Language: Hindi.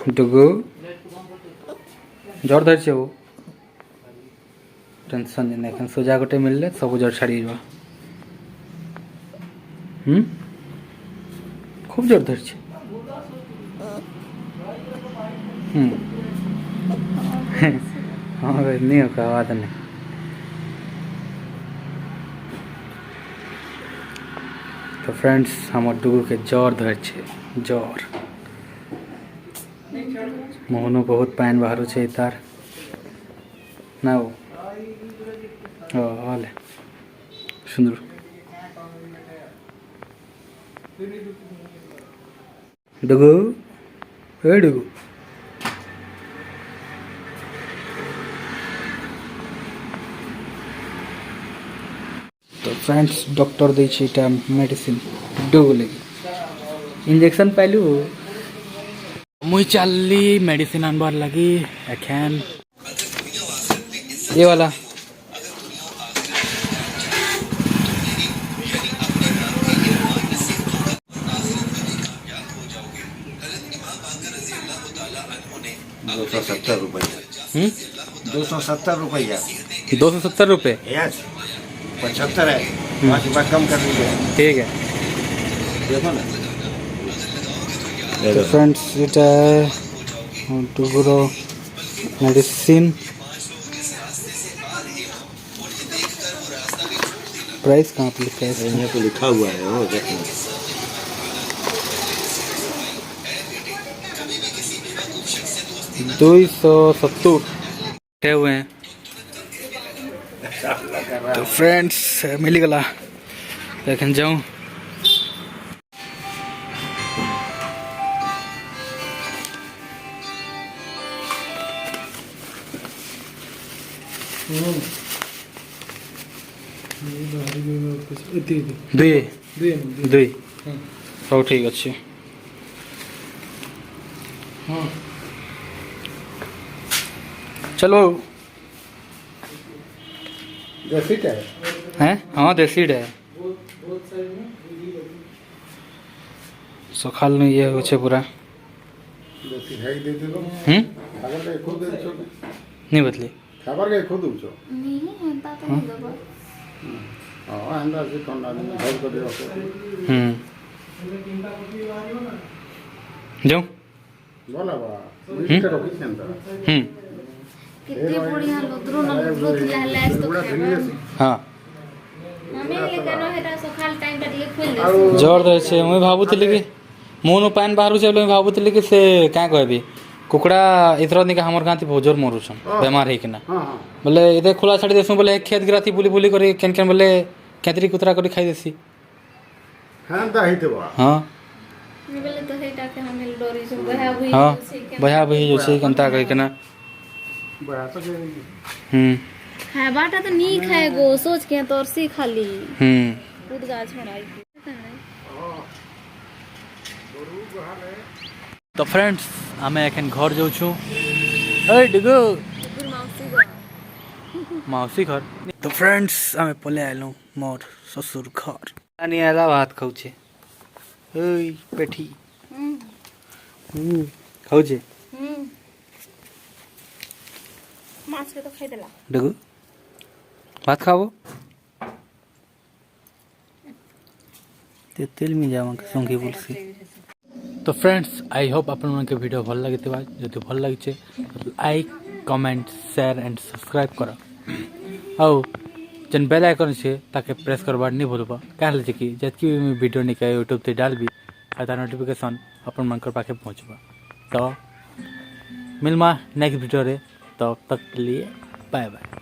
डुगु जर धरछे वो टेंशन नहीं एखन सोजा गोटे मिलले सब जर छाड़ी जा खूब जर धरछे हाँ भाई नहीं होगा बात नहीं। तो फ्रेंड्स हमार डुगु के जर धरछे जर मोहनो बहुत पान बाहर छे तार ना वो हाल सुंदर डुगु ए डुगु तो फ्रेंड्स डॉक्टर दे मेडिसिन डुगु लगी इंजेक्शन पाइलु मुई चलली मेडिसिन आनबार लगी एखन ये वाला ₹270 ₹270 ₹270 यस 75 है 5 रुपये कम कर दीजिए ठीक है। देखो ना तो फ्रेंड्स এটা ডুগুর মেডিসিন प्राइस कहाँ पे लिखा है यहाँ पे लिखा हुआ है वो देखो 270 उठे हुए हैं। तो फ्रेंड्स मिल गला लेकिन जाऊँ दुई सब ठीक अच्छे चलो देसी है हैं हाँ देसी है सकाल में ये हो पूरा देसी है दे दे दो अगर के खुद दे छो नहीं बदली खबर के खुद छो नहीं होता तो नहीं दबा हां अंदर से ठंडा नहीं घर को दे जाओ बोला बा मीटर ऑफिस के अंदर कितने बढ़िया लुद्रो न लुद्रो थिला लाइस तो हाँ हमें लेकिन हेटा सकाल टाइम टा लिए खोल दे जोर दे छे मुई भाबुतली कि मोनो पान बाहरु छे बोले भाबुतली कि से का कहबी कुकड़ा इतरा निका हमर गांती बहुत जोर मरुछन बीमार है कि ना बोले इते खुला छाड़ी देसु बोले खेत गिराती बुली बुली करी केन केन बोले केतरी कुतरा करी खाई देसी हां दा हितवा मैं बोले तो हेटा के हमें डोरी से बहा हुई हां बहा बही जो छे कंता कहि के ना बहा तो खाए बाटा तो नहीं खाएगो सोच के तोर सी खाली खुद गाछ छोड़ाई तो फ्रेंड्स आमे एखन घर जाऊ छु ए डिगो मौसी घर तो फ्रेंड्स आमे पले आइलो मोर ससुर घर आनी आला भात खाऊ छे ओई पेठी खाऊ छे माछ के तो खाई देला डिगो भात खाओ तेल में जावा संगे बोलसी। तो फ्रेंड्स आई होप अपन के वीडियो भल लगे जो भल लगे like comment share and subscribe कर और जन बेल आइकन छे ताके प्रेस करबार नहीं भूलबा कहले कि जतकी भी वीडियो निकाय यूट्यूब ते डालबी आधा नोटिफिकेशन अपन मन कर पाके पहुंचबा। तो मिलमा नेक्स्ट वीडियो रे तब तक के लिए बाय बाय।